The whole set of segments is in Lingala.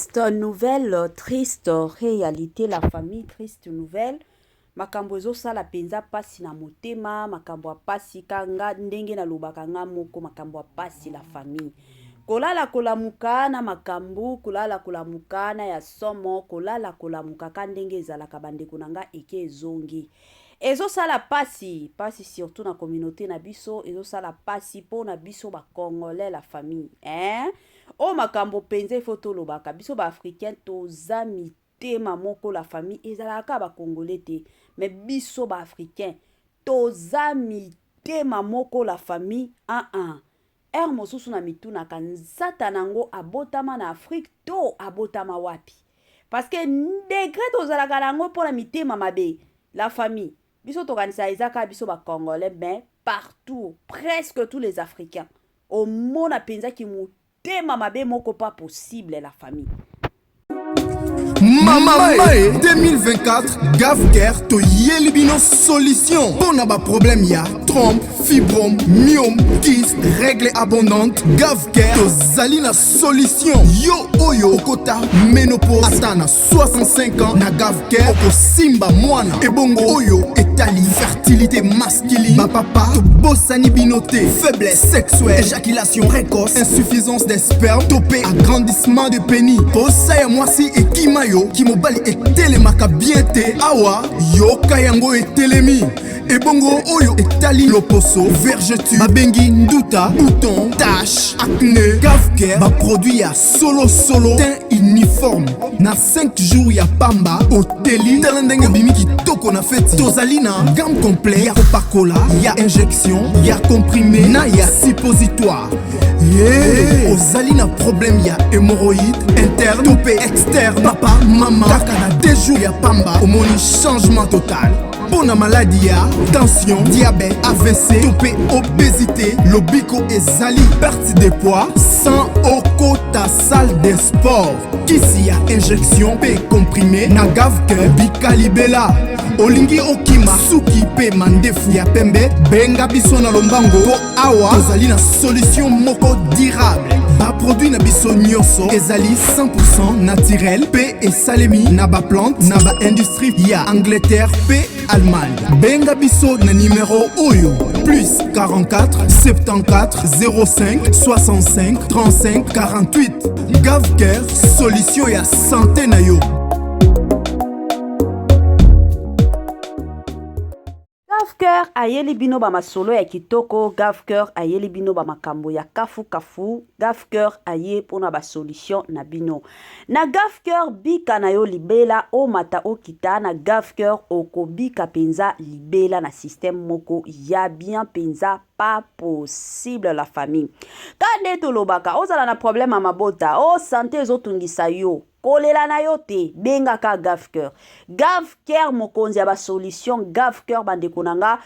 Triste nouvelle, triste réalité, la famille, triste nouvelle. Makambo ezosala penza pasi na motema, makambo ya pasi kanga ndenge na lobaka nga moko, makambo ya pasi la famille. Kolala kolamuka na makambo, kolala kolamuka na ya somo, kolala kolamuka ka ndenge ezalaka bandeko na nga eke ezongi. Ezosala pasi, pasi surtout na communauté na biso, ezosala pasi po na biso ba congolais la famille, hein? O makambo penza ifo tolobaka biso ba africain toza mitema moko la famille ezalaka ba congolais te, mais biso ba africain toza mitema moko la famille mosusu na mituna kanzata nango abotama na Afrique to abotama wapi, parce que degré tozalaka nango pona mitema mabe la famille biso tokanisa ezaka biso ba congolais, mais partout presque tous les africains au monde a penza ki mutema mabe moko pas possible la famille. Mama 2024 Gavker to Yelibino solution. Bon a problème ya trompe, fibrome, myome, kyste, règle abondante. Gavker to Zalina solution. Yo oyo kota ménopause atana 65 ans na Gavker oko simba mwana. Ebongo oyo etali fertilité masculine. Ma papa to bossani binoté, faiblesse sexuelle, éjaculation précoce, insuffisance des spermes, topé agrandissement de pénis. Posaya moi si et kimayo Kimobali etelemaka bien te awa yo kayango etelemi ebongo oyo etali loposo vergeture babengi nduta bouton tache acné Gavker ba produit ya solo teint uniforme na 5 jours ya pamba oteli talendenge bimi kitoko na feti tozali na gamme complet ya kopakola ya injection ya comprimé na ya suppositoire. Ozali na problème ya hémorroïde interne topé externe papa mama kaka na 2 jours ya pamba omoni changement total. Bona maladie ya tension, diabète, AVC, topé obésité, lobiko ezali perte de poids sans okota salle de sport. Kisi ya injection pe comprimé na Gavker bikalibela olingi okima suki pe mandefu ya pembe benga biso na lombango po awa tozali na solution moko durable. Ba produit na biso nyonso ezali 100% naturel pe esalemi na ba plante na ba industrie ya Angleterre pe Allemagne. Benga biso na numéro oyo plus 44 74 05 65 35 48. Gavker solution ya santé na yo. Gavker ayeli bino ba masolo ya kitoko, Gavker ayeli bino ba makambo ya kafu. Gavker aye pona ba solution na bino. Na Gavker bika na yo libela o mata o kita na Gavker okobika penza libela na système moko ya bien penza pas possible la famille. Kande tolobaka ozala na problème a mabota o santé ezotungisa yo kolela na yo te benga ka Gavker. Gavker mokonzi ya ba solution, Gavker bandeko nanga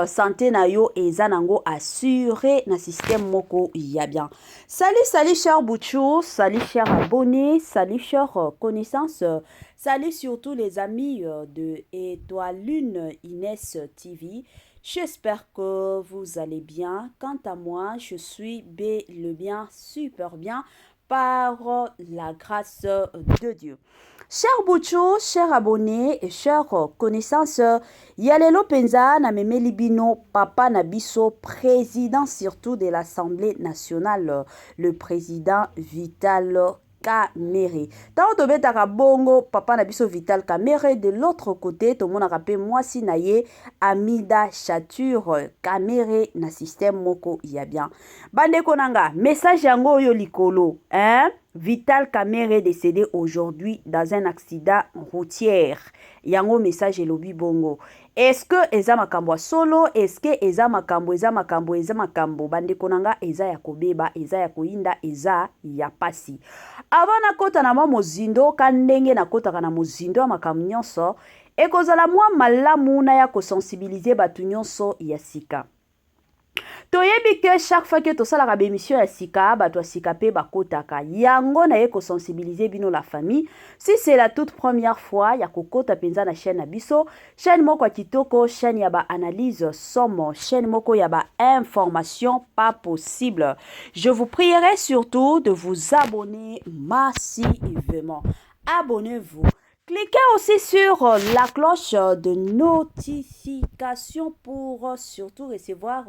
santé na yo eza nango assuré na système moko ya bien. Salut cher Bouchou, salut cher abonnés, salut cher connaissances, salut surtout les amis de Étoile Lune Inès TV. J'espère que vous allez bien. Quant à moi, je suis le bien, super bien, par la grâce de Dieu. Chers Bouchou, chers abonnés et chers connaissances, Yalelo Penza na meme libino papa Nabiso, président surtout de l'Assemblée nationale, le président Vital Kamerhe. Tant to betaka bongo papa Nabiso Vital Kamerhe, de l'autre côté to mona rappé moi si naye Amida Chature Kamerhe na système moko ya bien. Bande konanga message yango yo likolo, hein? Vital Kamerhe décédé aujourd'hui dans un accident routier. Yango message elobi bongo. Est-ce que eza makambo solo? Est-ce que eza makambo? Bande konanga eza ya kobeba, eza ya koinda, eza ya pasi. Avant na kota na mozindo kandenge na kota kana mozindo makambo nyonso ekozala mwa malamu na ya ko sensibiliser batu nyonso ya sika. toyebi que chaque fois que tosalaka bémission ya sika bato ya sika pe bakotaka yango na ye kosensibiliser bino la famille. Si c'est la toute première fois ya kokota penza na chaîne na biso, chaîne moko ya kitoko, chaîne ya ba analyse somme, chaîne moko ya ba information pas possible. Je vous prierai surtout de vous abonner massivement. Abonnez-vous. Cliquez aussi sur la cloche de notification pour surtout recevoir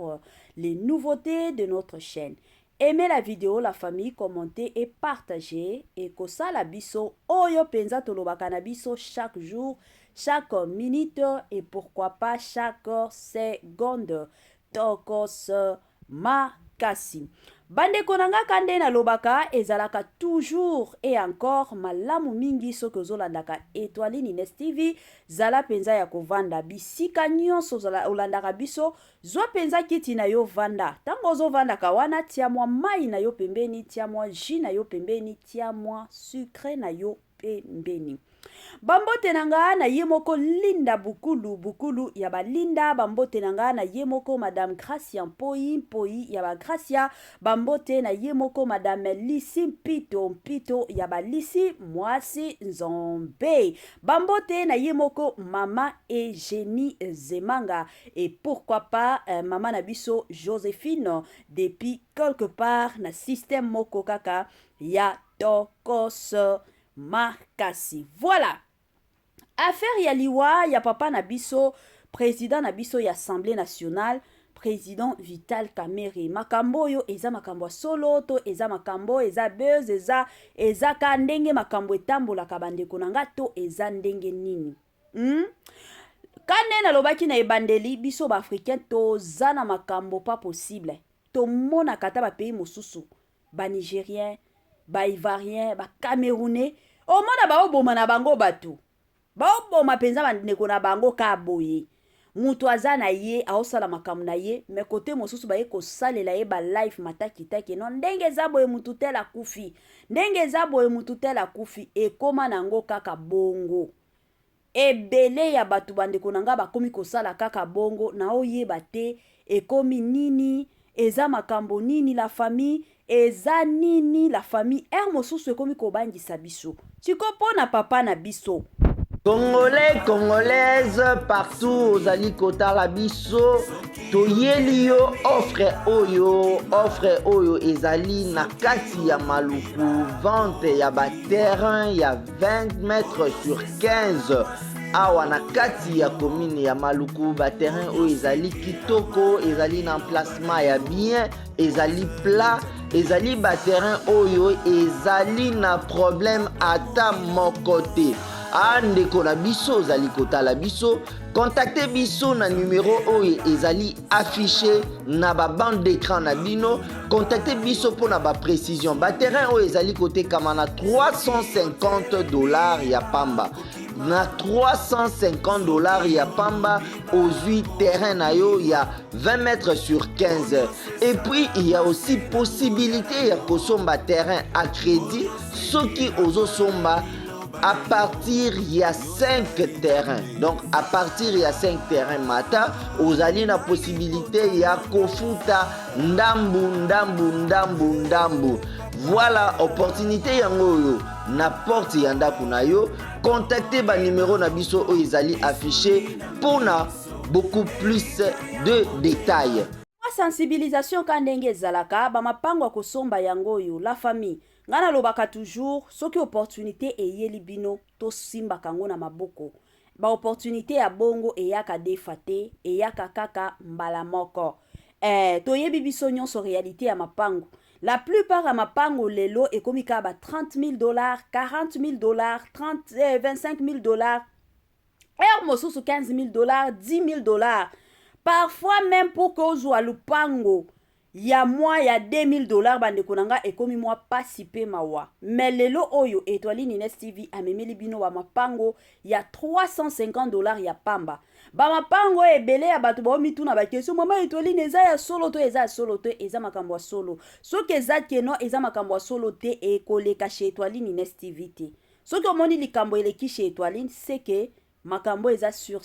les nouveautés de notre chaîne. Aimez la vidéo, la famille, commentez et partagez. Et kosala biso oyo penza tolobaka na biso chaque jour, chaque minute et pourquoi pas chaque seconde. Tokos makasi. Bandeko nanga kande na lobaka ezalaka toujours et encore malamu mingi soki ozolandaka Étoile Nines TV zala penza ya kovanda bisika nyonso olandaka biso zwa penza kiti na yo vanda tango ozovandaka wana tia mwa mai na yo pembeni, tia mwa jus na yo pembeni, tia mwa sucre na yo pembeni. Bambote nanga na yemoko Linda Bukulu ya ba Linda. Bambote nanga na yemoko Madame Gracia Mpoi ya ba Gracia. Bambote na yemoko Madame Lisi Mpito ya ba Lisi Mwasi Nzombe. Bambote na yemoko Mama Eugénie Zemanga. Et pourquoi pas Mama Nabiso Joséphine depuis quelque part na système moko kaka ya Tokos makasi. Voilà. Affaire ya liwa ya papa Nabiso, président Nabiso ya Assemblée nationale, président Vital Kamerhe. Makambo yo eza makambo solo to eza makambo eza buzz eza ka ndenge makambo etambola kabandeko nanga to eza ndenge nini. Kane na lobaki na ebandeli biso ba africain to zana makambo pas possible. To mona kata ba pays mosusu, ba nigérien, ba ivoirien, ba camerounais, o mona ba oboma na bango batu. Ba oboma penza bandeko na bango ka boye. Mutu aza na ye aosala makamu na ye me kote mosusu ba ye kosalela ye ba life mataki non ndenge za boye mutu tela kufi. Ndenge za boye mutu tela kufi ekoma nango kaka bongo. Ebele ya batu bandeko nanga bakomi kosala kaka bongo na oyeba te ekomi nini eza makambo nini la famille eza nini la famille mosusu ekomi kobangisa biso tiko pona papa na biso. Congolais, Congolaises, partout ozali kotala biso toyeli yo offre oyo ezali na kati ya maluku vente ya ba terrain ya 20 mètres sur 15 awa na kati ya commune ya maluku. Ba terrain oyo ezali kitoko, ezali na emplacement ya bien, ezali plat, ezali ba terrain oyo ezali na problème ata moko te. Andeko na biso ozali kotala biso, contactez biso na numéro oyo ezali affiché na ba bande d'écran na bino. Contactez biso pour na ba précision. Ba terrain oyo ezali kotekama na $350 ya pamba. Na $350 ya pamba ozui terrain na yo ya 20 mètres sur 15. Et puis il y a aussi possibilité ya kosomba terrain à crédit soki ozosomba à partir il y a 5 terrains. Donc à partir il y a 5 terrains mata ozali na possibilité ya kofuta ndambu. Voilà opportunité yango yo na porte ya ndako na yo. Contactez ba numéro na biso oyo ezali affiché pour na beaucoup plus de détails. Sensibilisation kandenge ezalaka ba mapango kosomba yango yo la famille. Ngana lobaka toujours soki opportunité eyeli bino to simba kango na maboko. Ba opportunité ya bongo eyaka defate eyaka kaka mbala moko. Toyebi biso nyonso réalité ya mapango. La plupart ya mapango lelo ekomi ka ba $30,000, $40,000, 25,000, mosusu $15,000, $10,000. Parfois même pour kozwa lupango ya mwa ya $2,000 bandeko nanga ekomi mwa pasi pe mawa. Mais lelo oyo Étoile Nines TV amemeli bino ba mapango ya $350 ya pamba. Ba mapango ebele ya bato ba mituna ba question mama Étoile eza ya solo to eza makambo ya solo. Soki eza keno eza makambo ya solo te ekoleka chez Étoile Nines TV te. Soki omoni likambo eleki chez Étoile c'est que makambo eza sur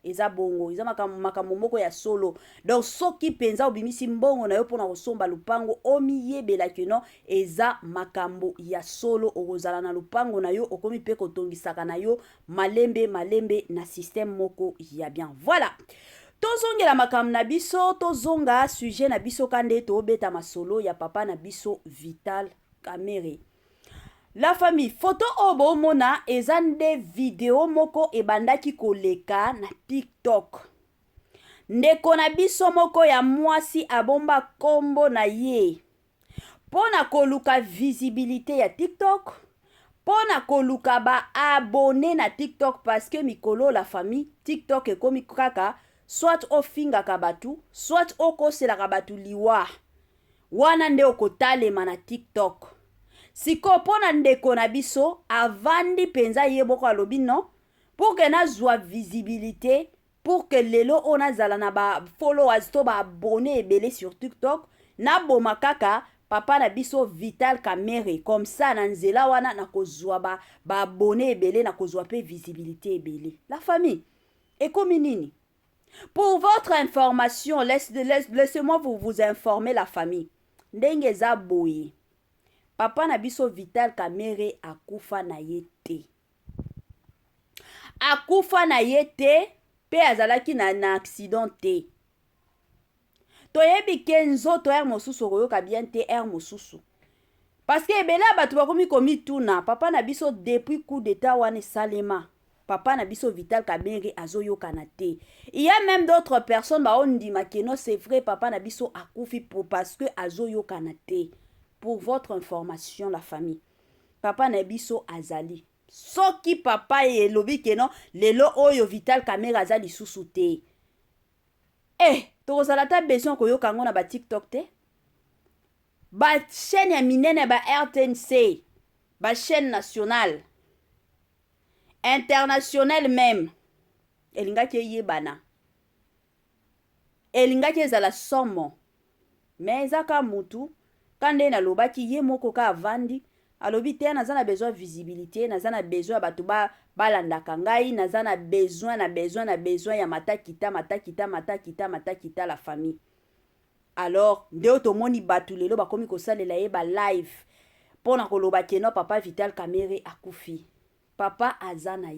eza bongo eza makambo moko ya solo. Donc soki penza obimisi mbongo na yo pona kosomba lupango omiyebelaki no eza makambo ya solo okozala na lupango na yo okomi pe kotongisaka na yo malembe na système moko ya bien. Voilà. Tozongela makambo na biso, tozonga sujet na biso kande tobeta masolo ya papa na biso Vital Kamerhe. La famille, photo obo mona ezande video moko ebandaki koleka na TikTok. Ndeko na biso moko ya mwasi abomba kombo na ye. Pona koluka visibilité ya TikTok. Pona koluka ba abonné na TikTok parce que mikolo la famille TikTok ekomi kaka soit ofingaka batu, soit okoselaka batu liwa. Wana nde okotalema na TikTok. Siko pona ndeko na biso avandi penza ye boko alobi non pour que na zwa visibilité, pour que lelo ona zala na ba followers to ba abonné ebele sur TikTok na boma kaka papa na biso Vital Kamerhe comme ça na nzela wana na kozwa ba abonné ebele na kozwa pe visibilité ebele. La famille ekomi nini? Pour votre information, laissez-moi vous informer la famille. Ndenge za boye. Papa na biso Vital Kamerhe akufa na ye te. Akufa na ye te, pe azalaki na accident te. Toyebi kenzo to mosusu koyoka bien te mosusu. Parce que ebela batu bakomi komi tuna, papa na biso depuis coup d'état wane salema. Papa na biso Vital Kamerhe azoyoka na te. Il y a même d'autres personnes ba on dit makeno c'est vrai papa na biso akufi parce que azoyoka na te. Pour votre information, la famille. Papa na biso azali. Soki papa e lobi keno, lelo oyo Vital Kamerhe azali susu te. Tokozala ta besoin koyoka ngo na ba TikTok te. Ba chaîne ya minene ba RTNC, ba chaîne nationale, internationale même. Elingaki yebana. Elingaki ezala somo. Mais ezaka mutu. Kande na lobaki ye moko ka avandi alobi te nazana besoin visibilité, nazana besoin batu balandaka ngai, nazana besoin ya matakita la famille. Alors ndeo tomoni batu lelo bakomi kosalela ye ba live pona koloba keno papa Vital Kamerhe akufi. Papa azana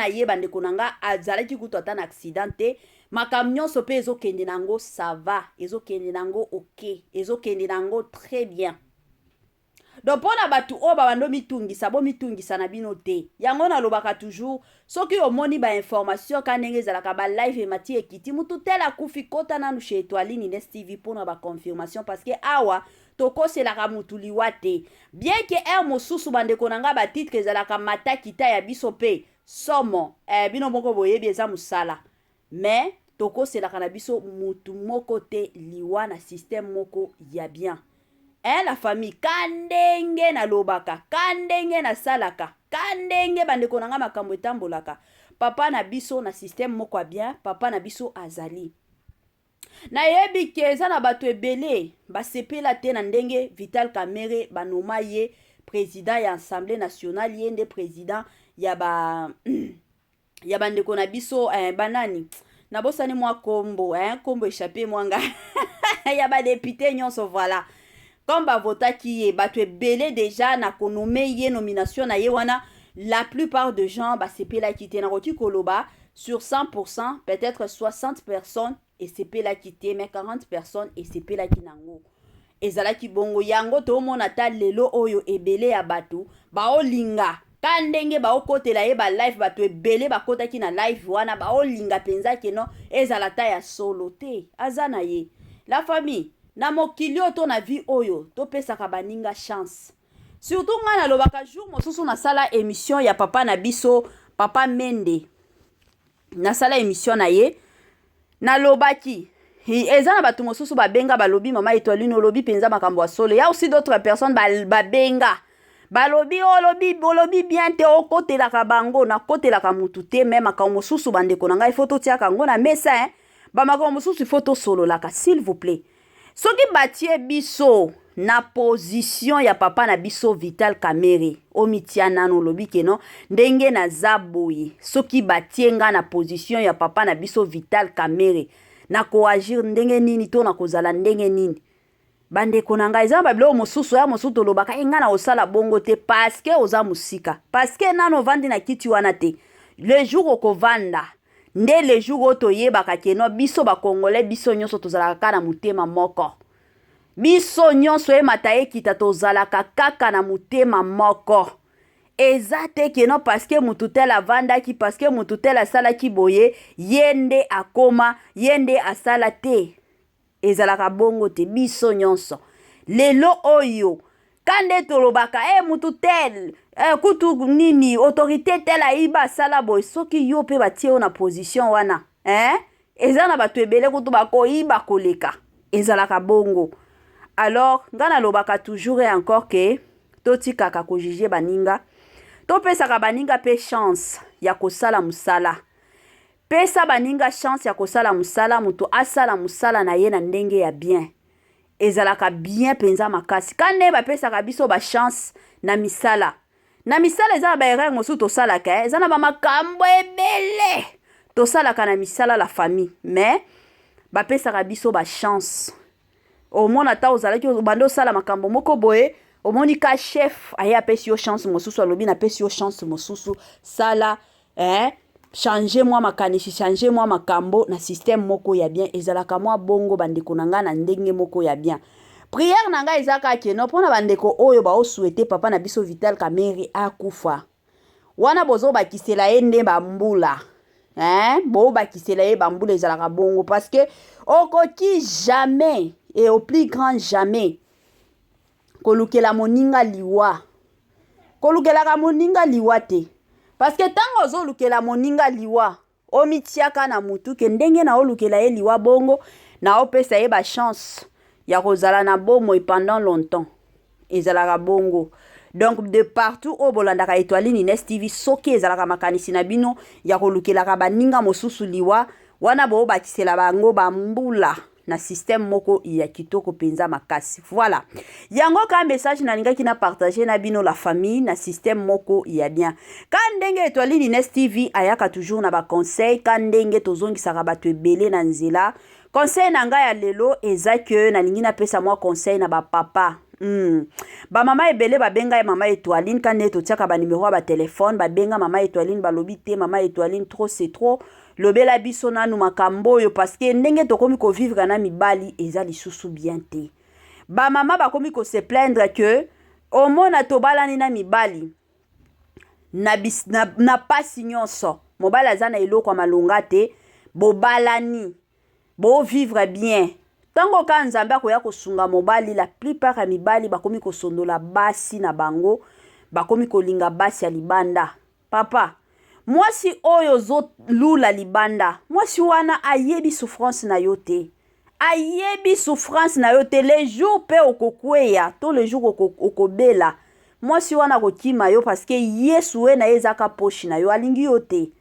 ye bandeko nanga azalaki kutu ata na accident te. Makamnyon sope ezokende nango ça va, ezokende nango ok, ezokende nango très bien. Donc pona batu o ba bando mitungisa bo mitungisa na bino te. Yango na lobaka toujours soki omoni ba information kanenge zalaka ba live emati ekiti mutu tela kufi kota nanu chez Etoile Nines TV pona ba confirmation parce que awa tokoselaka mutu liwa te. Bien que mosusu bandeko nanga ba titre ezalaka matakita ya biso pe somo bino moko boyebi eza musala. Mais toko selaka na biso mutu moko te liwa na système moko ya bien. La famille kandenge na lobaka, kandenge na salaka, kandenge bandeko nanga makambo etambolaka. Papa na biso na système moko ya bien, papa na biso azali. Na yebi keza na batu ebele basepela te na ndenge Vital Kamerhe banoma ye président ya Assemblée nationale yende président ya ba ya bandeko na biso banani na bosani mwa kombo kombo échappé mwanga ya ba député nyonso voilà comme ba votaki ye batu ebele déjà na konome ye nomination na ye wana la plupart de gens basepela kité na roti koloba sur 100% peut-être 60 personnes et sepela kité mais 40 personnes et sepela kinango ezalaki bongo yango to mona ta lelo oyo ebele ya batu baolinga kandenge baokotela ye ba live batu ebele bakotaki na live wana baolinga penza keno ezala ta ya solo te azana ye. La famille na mokili oto na vie oyo to pesaka baninga chance surtout nga na lobaka jour mosusu na sala émission ya papa na biso papa Mende na sala émission na ye na lobaki eza na batu mosusu babenga balobi mama Etoile lobi penza makambo ya solo. Ya aussi d'autres personnes babenga balobi olobi bien te okotelaka bango na kotelaka mutu te même makambo mosusu bandeko na ngai photo tiaka ngo na mesa ba makambo mosusu photo solo laka s'il vous plaît. soki batie biso na position ya papa na biso Vital Kamerhe omitia nano lobi keno ndenge na zaboye soki batie nga na position ya papa na biso Vital Kamerhe na koagir ndenge nini to na kozala ndenge nini bandeko na ngai eza babilo mosusu ya mosusu tolobaka nga na osala bongo te parce que oza musika parce que nano vandi na kiti wana te le jour okovanda nde le jour otoyebaka keno biso bakongole biso nyonso tozalaka na mutema moko biso nyonso emata ekita tozalaka kaka na mutema moko eza te keno parce que mutu tel avandaki parce que mutu tel asalaki boye yende akoma yende asala te ezalaka bongo te biso nyonso lelo oyo kande tolobaka mutu tel kutu nini autorité tel aiba asala boye soki yo pe batie na position wana eza na bato ebele kutu bakoyiba koleka ezalaka bongo. Alors nga nalobaka toujours et encore que totikaka ko juger baninga topesaka baninga pe chance ya kosala musala pesa baninga chance ya kosala musala mutu asala musala na ye na ndenge ya bien ezalaka bien penza makasi kande bapesaka biso ba chance na misala eza ba erreur mosusu tosalaka eza na bamakambo ebele tosalaka na misala la famille mais bapesaka biso ba chance omona ta ozalaki bando sala makambo moko boye omoni ka chef aya pesi yo chance mosusu alobi na pesi yo chance mosusu sala changer moi makanishi changer moi makambo na système moko ya bien ezalaka moi bongo bandeko nanga na ndenge moko ya bien prière nanga ezaka keno pona bandeko oyo ba osouhaiter papa na biso Vital Kamerhe akufa wana bozo bakisela ende bambula bo bakisela ye bambula ezalaka bongo parce que okoki jamais et au plus grand jamais kolukela moninga liwa kolukelaka moninga liwa te parce que tango ozolukela moninga liwa omitiaka na mutu ke ndenge na olukela ye liwa bongo na opesa ye ba chance ya kozala na bomo pendant longtemps ezalaka bongo. Donc de partout au bolandaka Etoiline Ines TV soki ezalaka makanisi na bino ya kolukelaka baninga mosusu liwa wana bo bakisela bango bambula na système moko ya kitoko penza makasi. Voilà. Yango ka message na linga kina partager na bino la famille na système moko ya bien. Ka ndenge Etoiline Ines TV ayaka toujours na ba conseil ka ndenge tozongi saka bato ebele na nzela. Conseil na nga ya lelo eza que na lingi na pesa moi conseil na ba papa. Ba mama ebele ba benga mama Etoiline kande to tiaka ba numéro ba téléphone ba benga mama Etoiline ba lobité mama Etoiline trop c'est trop lobela biso nanu makambo yo parce que ndenge tokomi ko vivre na mibali eza lisusu bien te ba mama ba komi ko se plaindre que omona tobalani na mibali na pasi nyonso mobala azana eloko malonga te bobalani bo vivre bien tango ka nzambe akoya kosunga mobali la plupart ya mibali bakomi kosondola basi na bango bakomi kolinga basi ya libanda papa mwasi oyo zo lula libanda mwasi wana ayebi souffrance na yo te ayebi souffrance na yo te les jours pe okokweya to les jours okobela mwasi wana kokima yo parce que Yesu we na ezaka poshi na yo alingi yo te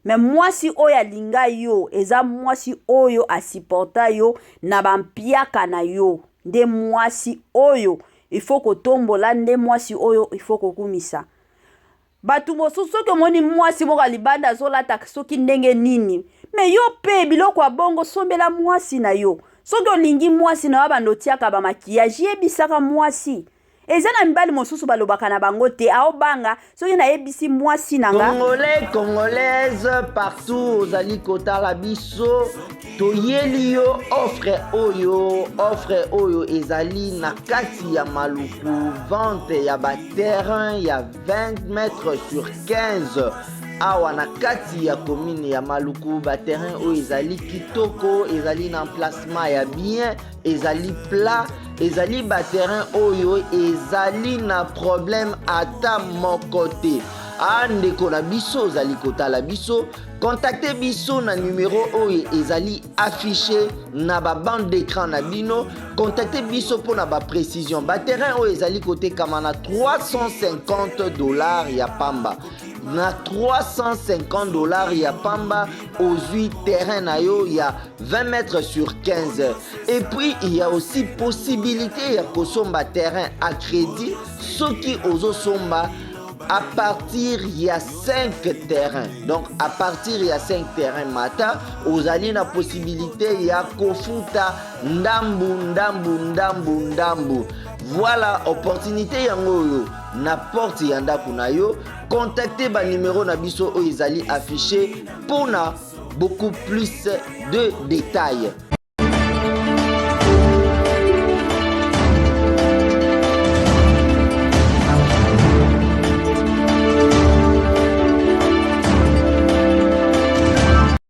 mais mwasi oyo alinga yo eza mwasi oyo asiporta yo na bampiaka na yo nde mwasi oyo il faut kotombola nde mwasi oyo il faut kokumisa batu mosusu soki omoni mwasi moko libanda azolata soki ndenge nini me yo pe biloko ya bongo sombela mwasi na yo soki olingi mwasi na yo bandotiaka bamakiyaji yebisaka mwasi eza na mibali mosusu balobaka na bango te aobanga soki nayebisi mwasi nanga Congolais, Congolaises, partout ozali kotala biso toyeli yo offre oyo ezali na kati ya maluku vente ya baterrain ya 20 mètres sur 15 awa na kati ya commune ya maluku baterrain oyo ezali kitoko ezali na emplacement ya bien ezali plat ezali baterrain oyo ezali na problème ata moko te andeko na biso ozali kotala biso contactez biso na numéro oyo ezali affiché na ba bande d'écran na bino contactez biso pour na ba précision ba terrain oyo ezali kotekama na $350 ya pamba na 350 dollars ya pamba ozwi terrain na yo ya 20 mètres sur 15. Et puis il y a aussi possibilité ya kosomba terrain à crédit soki ozosomba à partir il y a 5 terrains. Donc à partir il y a 5 terrains mata ozali na possibilité ya kofuta ndambu. Voilà opportunité yango yo na porte ya ndako na yo. Contactez ba numéro na biso o ezali affiché pour na beaucoup plus de détails.